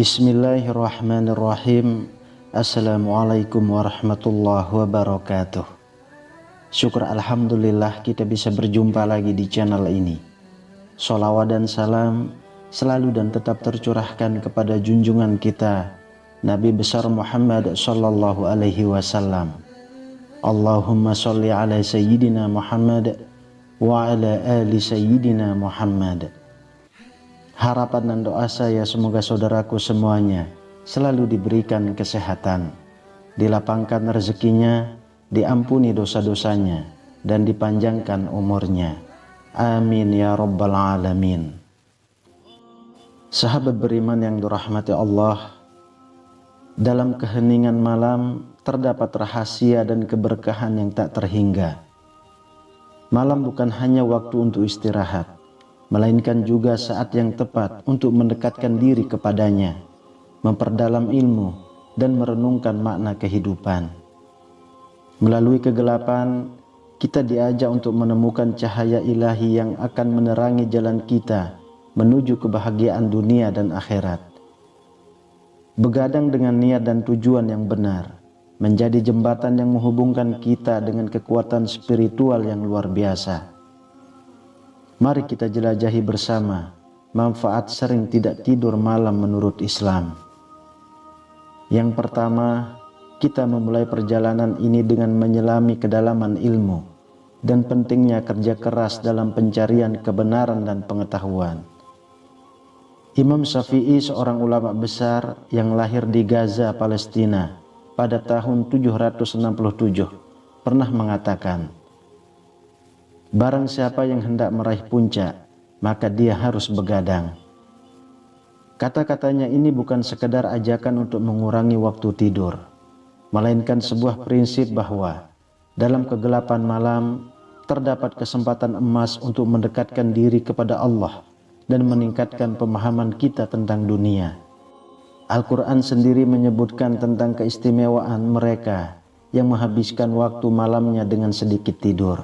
Bismillahirrahmanirrahim. Assalamualaikum warahmatullahi wabarakatuh. Syukur alhamdulillah kita bisa berjumpa lagi di channel ini. Sholawat dan salam selalu dan tetap tercurahkan kepada junjungan kita Nabi besar Muhammad sallallahu alaihi wasallam. Allahumma sholli ala sayyidina Muhammad wa ala ali sayyidina Muhammad. Harapan dan doa saya semoga saudaraku semuanya selalu diberikan kesehatan, dilapangkan rezekinya, diampuni dosa-dosanya, dan dipanjangkan umurnya. Amin ya rabbal alamin. Sahabat beriman yang dirahmati Allah, dalam keheningan malam terdapat rahasia dan keberkahan yang tak terhingga. Malam bukan hanya waktu untuk istirahat, melainkan juga saat yang tepat untuk mendekatkan diri kepadanya, memperdalam ilmu, dan merenungkan makna kehidupan. Melalui kegelapan, kita diajak untuk menemukan cahaya ilahi yang akan menerangi jalan kita menuju kebahagiaan dunia dan akhirat. Begadang dengan niat dan tujuan yang benar, menjadi jembatan yang menghubungkan kita dengan kekuatan spiritual yang luar biasa. Mari kita jelajahi bersama manfaat sering tidak tidur malam menurut Islam. Yang pertama, kita memulai perjalanan ini dengan menyelami kedalaman ilmu dan pentingnya kerja keras dalam pencarian kebenaran dan pengetahuan. Imam Syafi'i, seorang ulama besar yang lahir di Gaza, Palestina pada tahun 767, pernah mengatakan, "Barang siapa yang hendak meraih puncak, maka dia harus begadang." Kata-katanya ini bukan sekedar ajakan untuk mengurangi waktu tidur, melainkan sebuah prinsip bahwa dalam kegelapan malam terdapat kesempatan emas untuk mendekatkan diri kepada Allah dan meningkatkan pemahaman kita tentang dunia. Al-Quran sendiri menyebutkan tentang keistimewaan mereka yang menghabiskan waktu malamnya dengan sedikit tidur.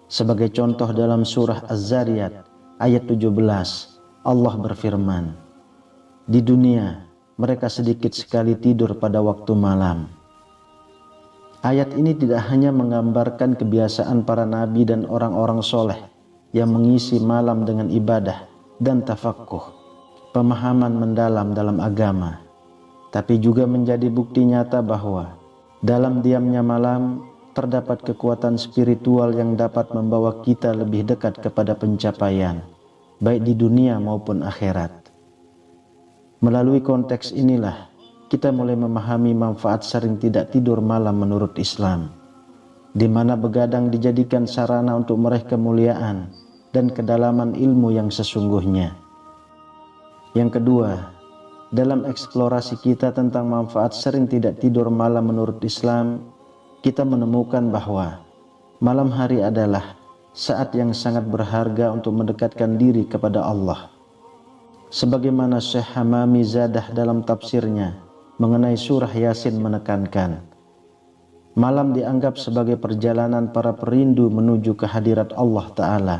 Sebagai contoh dalam surah Az-Zariyat ayat 17, Allah berfirman, "Di dunia mereka sedikit sekali tidur pada waktu malam." Ayat ini tidak hanya menggambarkan kebiasaan para nabi dan orang-orang soleh yang mengisi malam dengan ibadah dan tafakkuh, pemahaman mendalam dalam agama, tapi juga menjadi bukti nyata bahwa dalam diamnya malam terdapat kekuatan spiritual yang dapat membawa kita lebih dekat kepada pencapaian, baik di dunia maupun akhirat. Melalui konteks inilah kita mulai memahami manfaat sering tidak tidur malam menurut Islam, di mana begadang dijadikan sarana untuk meraih kemuliaan dan kedalaman ilmu yang sesungguhnya. Yang kedua, dalam eksplorasi kita tentang manfaat sering tidak tidur malam menurut Islam, kita menemukan bahwa malam hari adalah saat yang sangat berharga untuk mendekatkan diri kepada Allah. Sebagaimana Syekh Hamami Zadah dalam tafsirnya mengenai surah Yasin menekankan, malam dianggap sebagai perjalanan para perindu menuju kehadirat Allah Ta'ala,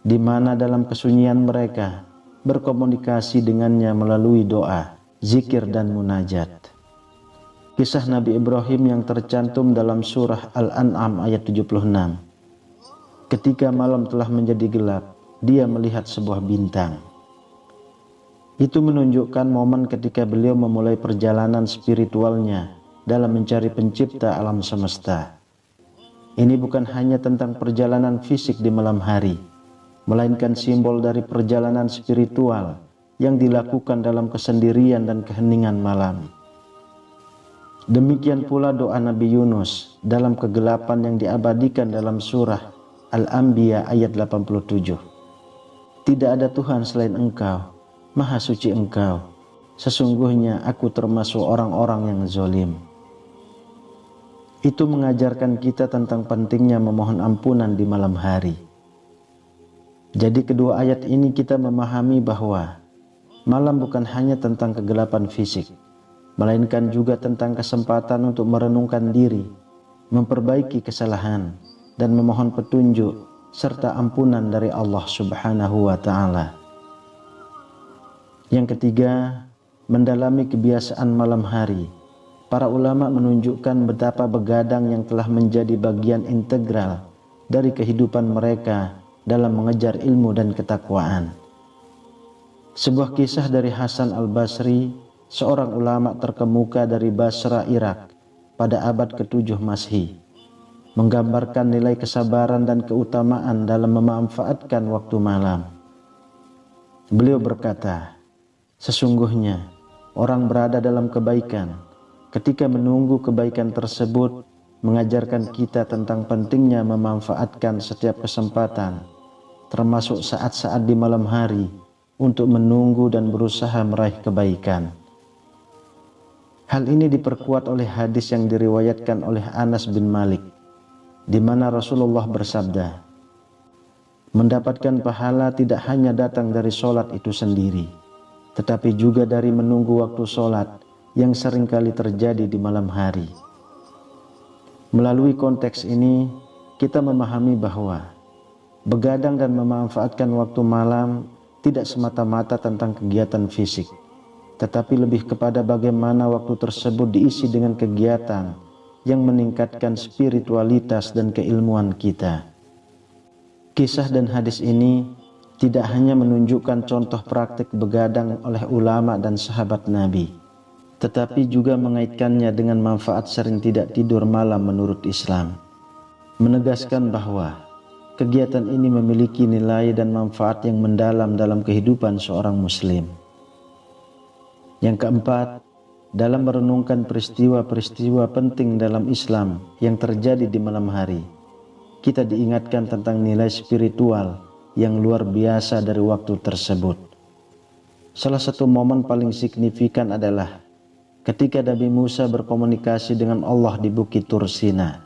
di mana dalam kesunyian mereka berkomunikasi dengannya melalui doa, zikir, dan munajat. Kisah Nabi Ibrahim yang tercantum dalam surah Al-An'am ayat 76. Ketika malam telah menjadi gelap, dia melihat sebuah bintang. Itu menunjukkan momen ketika beliau memulai perjalanan spiritualnya dalam mencari pencipta alam semesta. Ini bukan hanya tentang perjalanan fisik di malam hari, melainkan simbol dari perjalanan spiritual yang dilakukan dalam kesendirian dan keheningan malam. Demikian pula doa Nabi Yunus dalam kegelapan yang diabadikan dalam surah Al-Anbiya ayat 87. "Tidak ada Tuhan selain Engkau, Maha Suci Engkau, sesungguhnya aku termasuk orang-orang yang zalim." Itu mengajarkan kita tentang pentingnya memohon ampunan di malam hari. Jadi kedua ayat ini kita memahami bahwa malam bukan hanya tentang kegelapan fisik, melainkan juga tentang kesempatan untuk merenungkan diri, memperbaiki kesalahan, dan memohon petunjuk serta ampunan dari Allah Subhanahu wa Ta'ala. Yang ketiga, mendalami kebiasaan malam hari, para ulama menunjukkan betapa begadang yang telah menjadi bagian integral dari kehidupan mereka dalam mengejar ilmu dan ketakwaan. Sebuah kisah dari Hasan al-Basri, seorang ulama terkemuka dari Basra, Irak pada abad ke-7 Masehi, menggambarkan nilai kesabaran dan keutamaan dalam memanfaatkan waktu malam. Beliau berkata, "Sesungguhnya orang berada dalam kebaikan ketika menunggu kebaikan tersebut mengajarkan kita tentang pentingnya memanfaatkan setiap kesempatan, termasuk saat-saat di malam hari, untuk menunggu dan berusaha meraih kebaikan." Hal ini diperkuat oleh hadis yang diriwayatkan oleh Anas bin Malik, di mana Rasulullah bersabda, "Mendapatkan pahala tidak hanya datang dari sholat itu sendiri, tetapi juga dari menunggu waktu sholat yang seringkali terjadi di malam hari." Melalui konteks ini, kita memahami bahwa begadang dan memanfaatkan waktu malam tidak semata-mata tentang kegiatan fisik, tetapi lebih kepada bagaimana waktu tersebut diisi dengan kegiatan yang meningkatkan spiritualitas dan keilmuan kita. Kisah dan hadis ini tidak hanya menunjukkan contoh praktik begadang oleh ulama dan sahabat Nabi, tetapi juga mengaitkannya dengan manfaat sering tidak tidur malam menurut Islam, menegaskan bahwa kegiatan ini memiliki nilai dan manfaat yang mendalam dalam kehidupan seorang muslim. Yang keempat, dalam merenungkan peristiwa-peristiwa penting dalam Islam yang terjadi di malam hari, kita diingatkan tentang nilai spiritual yang luar biasa dari waktu tersebut. Salah satu momen paling signifikan adalah ketika Nabi Musa berkomunikasi dengan Allah di Bukit Tur Sina,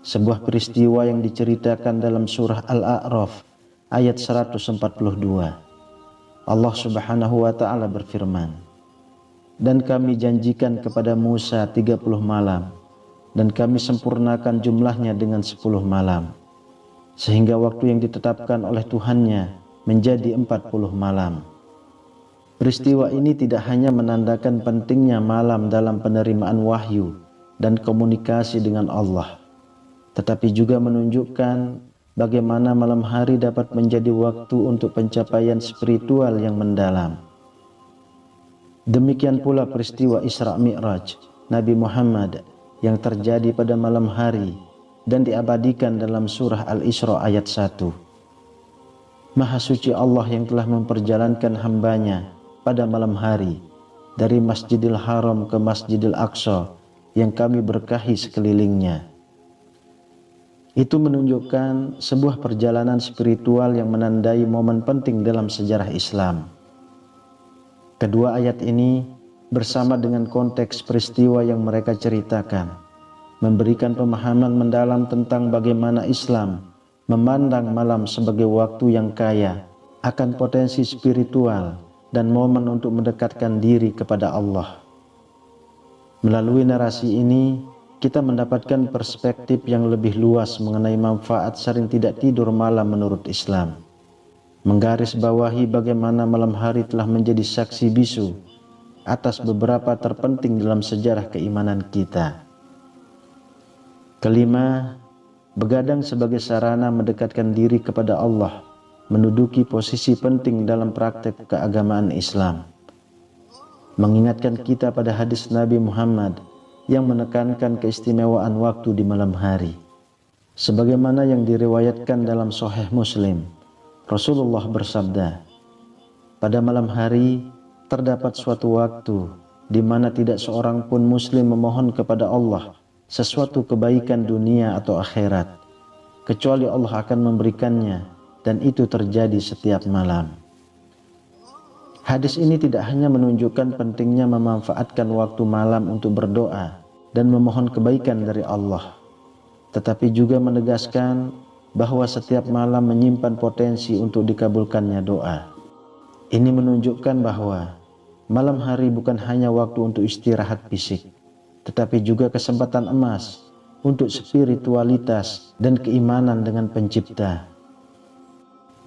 sebuah peristiwa yang diceritakan dalam surah Al-A'raf ayat 142. Allah Subhanahu wa ta'ala berfirman, "Dan kami janjikan kepada Musa 30 malam, dan kami sempurnakan jumlahnya dengan 10 malam, sehingga waktu yang ditetapkan oleh Tuhannya menjadi 40 malam." Peristiwa ini tidak hanya menandakan pentingnya malam dalam penerimaan wahyu dan komunikasi dengan Allah, tetapi juga menunjukkan bagaimana malam hari dapat menjadi waktu untuk pencapaian spiritual yang mendalam. Demikian pula peristiwa Isra Mi'raj Nabi Muhammad yang terjadi pada malam hari dan diabadikan dalam surah Al-Isra ayat 1. Maha suci Allah yang telah memperjalankan hambanya pada malam hari dari Masjidil Haram ke Masjidil Aqsa yang kami berkahi sekelilingnya. Itu menunjukkan sebuah perjalanan spiritual yang menandai momen penting dalam sejarah Islam. Kedua ayat ini bersama dengan konteks peristiwa yang mereka ceritakan memberikan pemahaman mendalam tentang bagaimana Islam memandang malam sebagai waktu yang kaya akan potensi spiritual dan momen untuk mendekatkan diri kepada Allah. Melalui narasi ini, kita mendapatkan perspektif yang lebih luas mengenai manfaat sering tidak tidur malam menurut Islam, menggarisbawahi bagaimana malam hari telah menjadi saksi bisu atas beberapa terpenting dalam sejarah keimanan kita. Kelima, begadang sebagai sarana mendekatkan diri kepada Allah menduduki posisi penting dalam praktek keagamaan Islam, mengingatkan kita pada hadis Nabi Muhammad yang menekankan keistimewaan waktu di malam hari. Sebagaimana yang diriwayatkan dalam Sahih Muslim, Rasulullah bersabda, "Pada malam hari terdapat suatu waktu di mana tidak seorang pun muslim memohon kepada Allah sesuatu kebaikan dunia atau akhirat, kecuali Allah akan memberikannya, dan itu terjadi setiap malam." Hadis ini tidak hanya menunjukkan pentingnya memanfaatkan waktu malam untuk berdoa dan memohon kebaikan dari Allah, tetapi juga menegaskan bahwa setiap malam menyimpan potensi untuk dikabulkannya doa. Ini menunjukkan bahwa malam hari bukan hanya waktu untuk istirahat fisik, tetapi juga kesempatan emas untuk spiritualitas dan keimanan dengan Pencipta.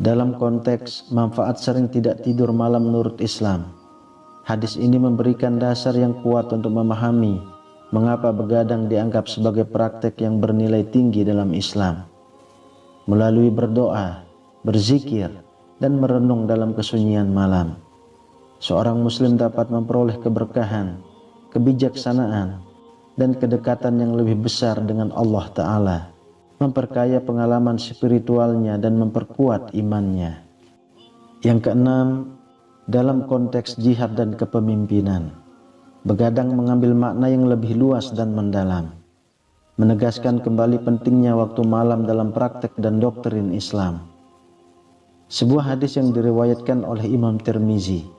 Dalam konteks manfaat sering tidak tidur malam menurut Islam, Hadis ini memberikan dasar yang kuat untuk memahami mengapa begadang dianggap sebagai praktek yang bernilai tinggi dalam Islam. Melalui berdoa, berzikir, dan merenung dalam kesunyian malam, seorang muslim dapat memperoleh keberkahan, kebijaksanaan, dan kedekatan yang lebih besar dengan Allah Ta'ala, memperkaya pengalaman spiritualnya dan memperkuat imannya. Yang keenam, dalam konteks jihad dan kepemimpinan, begadang mengambil makna yang lebih luas dan mendalam, menegaskan kembali pentingnya waktu malam dalam praktek dan doktrin Islam. Sebuah hadis yang diriwayatkan oleh Imam Tirmizi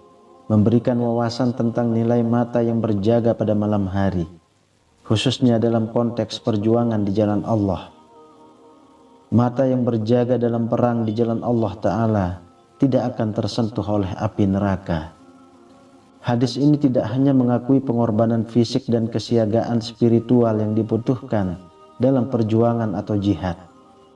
memberikan wawasan tentang nilai mata yang berjaga pada malam hari, khususnya dalam konteks perjuangan di jalan Allah. Mata yang berjaga dalam perang di jalan Allah Ta'ala tidak akan tersentuh oleh api neraka. Hadis ini tidak hanya mengakui pengorbanan fisik dan kesiagaan spiritual yang dibutuhkan dalam perjuangan atau jihad,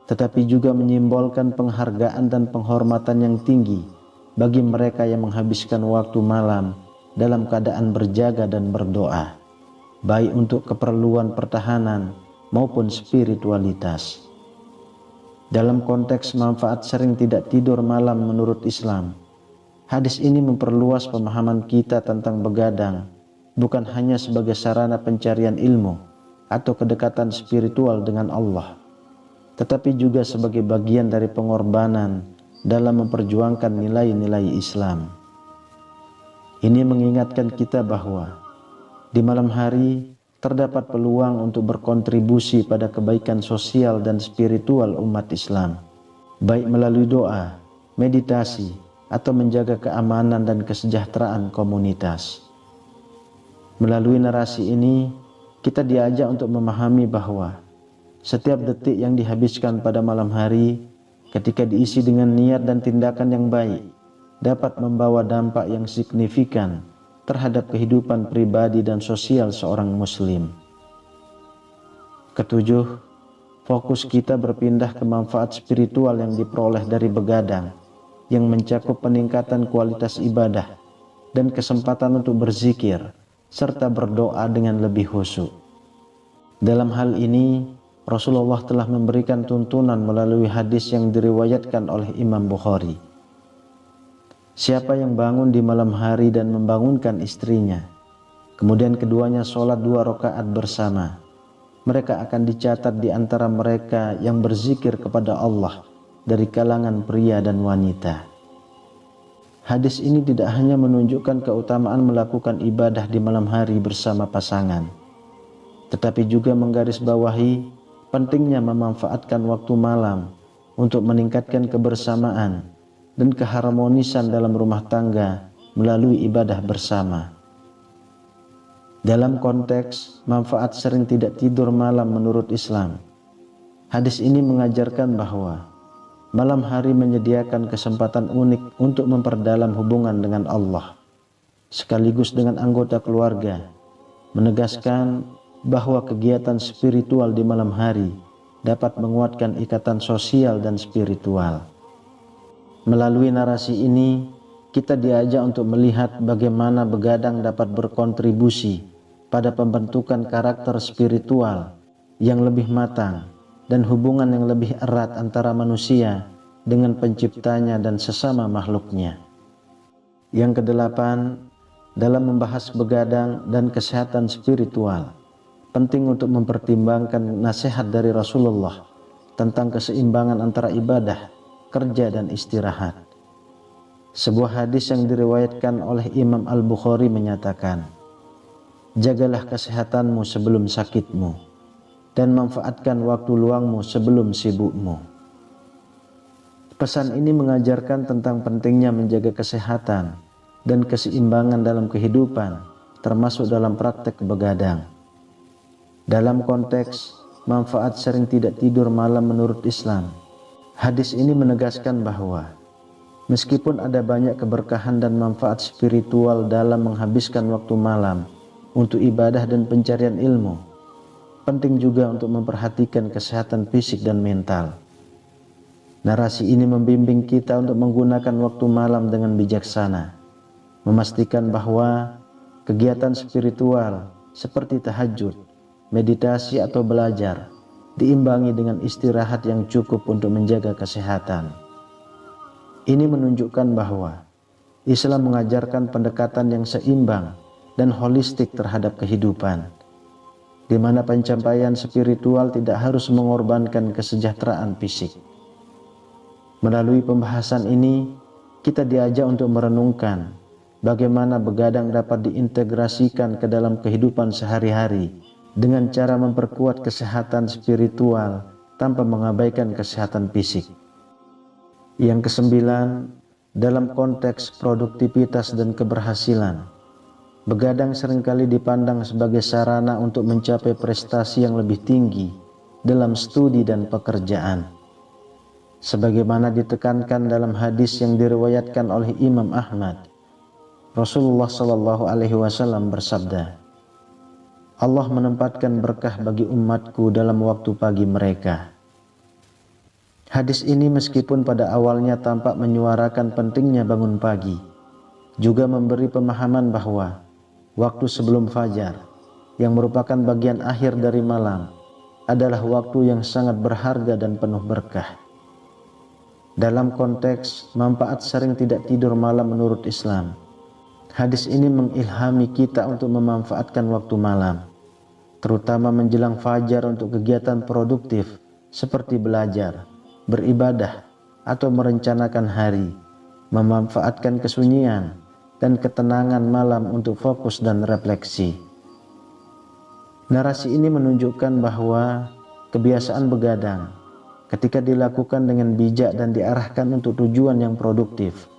tetapi juga menyimbolkan penghargaan dan penghormatan yang tinggi bagi mereka yang menghabiskan waktu malam dalam keadaan berjaga dan berdoa, baik untuk keperluan pertahanan maupun spiritualitas. Dalam konteks manfaat sering tidak tidur malam menurut Islam, hadis ini memperluas pemahaman kita tentang begadang bukan hanya sebagai sarana pencarian ilmu atau kedekatan spiritual dengan Allah, tetapi juga sebagai bagian dari pengorbanan dalam memperjuangkan nilai-nilai Islam. Ini mengingatkan kita bahwa di malam hari terdapat peluang untuk berkontribusi pada kebaikan sosial dan spiritual umat Islam, baik melalui doa, meditasi, atau menjaga keamanan dan kesejahteraan komunitas. Melalui narasi ini, kita diajak untuk memahami bahwa setiap detik yang dihabiskan pada malam hari, ketika diisi dengan niat dan tindakan yang baik, dapat membawa dampak yang signifikan terhadap kehidupan pribadi dan sosial seorang muslim. Ketujuh, fokus kita berpindah ke manfaat spiritual yang diperoleh dari begadang, yang mencakup peningkatan kualitas ibadah dan kesempatan untuk berzikir serta berdoa dengan lebih khusyuk. Dalam hal ini, Rasulullah telah memberikan tuntunan melalui hadis yang diriwayatkan oleh Imam Bukhari. Siapa yang bangun di malam hari dan membangunkan istrinya, kemudian keduanya sholat 2 rakaat bersama, mereka akan dicatat di antara mereka yang berzikir kepada Allah dari kalangan pria dan wanita. Hadis ini tidak hanya menunjukkan keutamaan melakukan ibadah di malam hari bersama pasangan, tetapi juga menggarisbawahi pentingnya memanfaatkan waktu malam untuk meningkatkan kebersamaan dan keharmonisan dalam rumah tangga melalui ibadah bersama. Dalam konteks manfaat sering tidak tidur malam menurut Islam, hadis ini mengajarkan bahwa malam hari menyediakan kesempatan unik untuk memperdalam hubungan dengan Allah, sekaligus dengan anggota keluarga, menegaskan bahwa kegiatan spiritual di malam hari dapat menguatkan ikatan sosial dan spiritual. Melalui narasi ini, kita diajak untuk melihat bagaimana begadang dapat berkontribusi pada pembentukan karakter spiritual yang lebih matang dan hubungan yang lebih erat antara manusia dengan penciptanya dan sesama makhluknya. Yang kedelapan, dalam membahas begadang dan kesehatan spiritual, penting untuk mempertimbangkan nasihat dari Rasulullah tentang keseimbangan antara ibadah, kerja, dan istirahat. Sebuah hadis yang diriwayatkan oleh Imam Al-Bukhari menyatakan, "Jagalah kesehatanmu sebelum sakitmu, dan manfaatkan waktu luangmu sebelum sibukmu." Pesan ini mengajarkan tentang pentingnya menjaga kesehatan dan keseimbangan dalam kehidupan, termasuk dalam praktek begadang. Dalam konteks manfaat sering tidak tidur malam menurut Islam, hadis ini menegaskan bahwa meskipun ada banyak keberkahan dan manfaat spiritual dalam menghabiskan waktu malam untuk ibadah dan pencarian ilmu, penting juga untuk memperhatikan kesehatan fisik dan mental. Narasi ini membimbing kita untuk menggunakan waktu malam dengan bijaksana, memastikan bahwa kegiatan spiritual seperti tahajud, meditasi atau belajar diimbangi dengan istirahat yang cukup untuk menjaga kesehatan. Ini menunjukkan bahwa Islam mengajarkan pendekatan yang seimbang dan holistik terhadap kehidupan, di mana pencapaian spiritual tidak harus mengorbankan kesejahteraan fisik. Melalui pembahasan ini, kita diajak untuk merenungkan bagaimana begadang dapat diintegrasikan ke dalam kehidupan sehari-hari dengan cara memperkuat kesehatan spiritual tanpa mengabaikan kesehatan fisik. Yang kesembilan, dalam konteks produktivitas dan keberhasilan, begadang seringkali dipandang sebagai sarana untuk mencapai prestasi yang lebih tinggi dalam studi dan pekerjaan. Sebagaimana ditekankan dalam hadis yang diriwayatkan oleh Imam Ahmad, Rasulullah SAW bersabda, Allah menempatkan berkah bagi umatku dalam waktu pagi mereka. Hadis ini meskipun pada awalnya tampak menyuarakan pentingnya bangun pagi, juga memberi pemahaman bahwa waktu sebelum fajar, yang merupakan bagian akhir dari malam, adalah waktu yang sangat berharga dan penuh berkah. Dalam konteks manfaat sering tidak tidur malam menurut Islam, hadis ini mengilhami kita untuk memanfaatkan waktu malam, terutama menjelang fajar untuk kegiatan produktif seperti belajar, beribadah, atau merencanakan hari, memanfaatkan kesunyian dan ketenangan malam untuk fokus dan refleksi. Narasi ini menunjukkan bahwa kebiasaan begadang, ketika dilakukan dengan bijak dan diarahkan untuk tujuan yang produktif,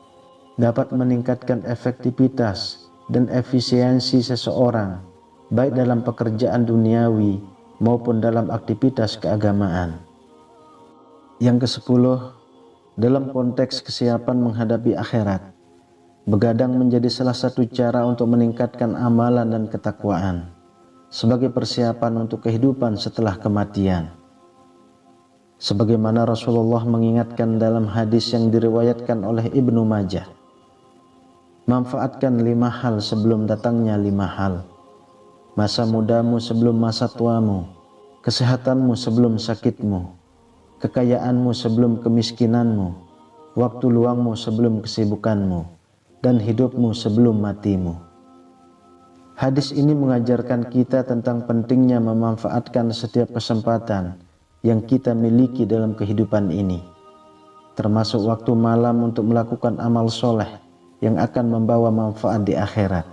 dapat meningkatkan efektivitas dan efisiensi seseorang, baik dalam pekerjaan duniawi maupun dalam aktivitas keagamaan. Yang ke-10, dalam konteks kesiapan menghadapi akhirat, begadang menjadi salah satu cara untuk meningkatkan amalan dan ketakwaan sebagai persiapan untuk kehidupan setelah kematian. Sebagaimana Rasulullah mengingatkan dalam hadis yang diriwayatkan oleh Ibnu Majah, manfaatkan 5 hal sebelum datangnya 5 hal. Masa mudamu sebelum masa tuamu, kesehatanmu sebelum sakitmu, kekayaanmu sebelum kemiskinanmu, waktu luangmu sebelum kesibukanmu, dan hidupmu sebelum matimu. Hadis ini mengajarkan kita tentang pentingnya memanfaatkan setiap kesempatan yang kita miliki dalam kehidupan ini, termasuk waktu malam untuk melakukan amal soleh yang akan membawa manfaat di akhirat.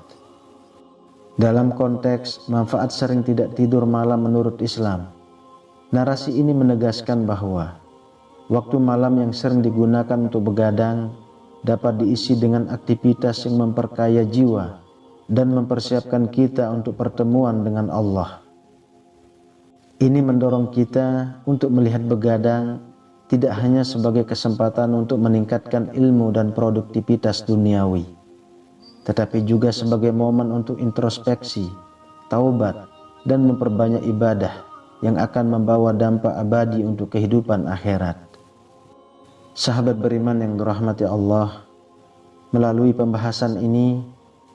Dalam konteks manfaat sering tidak tidur malam menurut Islam, narasi ini menegaskan bahwa waktu malam yang sering digunakan untuk begadang dapat diisi dengan aktivitas yang memperkaya jiwa dan mempersiapkan kita untuk pertemuan dengan Allah. Ini mendorong kita untuk melihat begadang tidak hanya sebagai kesempatan untuk meningkatkan ilmu dan produktivitas duniawi, tetapi juga sebagai momen untuk introspeksi, taubat, dan memperbanyak ibadah yang akan membawa dampak abadi untuk kehidupan akhirat. Sahabat beriman yang dirahmati Allah, melalui pembahasan ini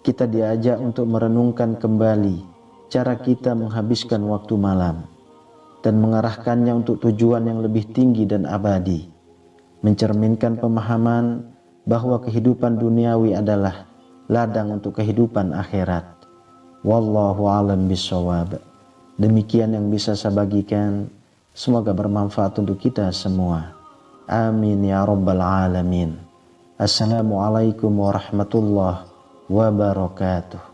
kita diajak untuk merenungkan kembali cara kita menghabiskan waktu malam dan mengarahkannya untuk tujuan yang lebih tinggi dan abadi, mencerminkan pemahaman bahwa kehidupan duniawi adalah ladang untuk kehidupan akhirat. Wallahu a'lam bishawab. Demikian yang bisa saya bagikan, semoga bermanfaat untuk kita semua. Amin ya rabbal alamin. Assalamualaikum warahmatullahi wabarakatuh.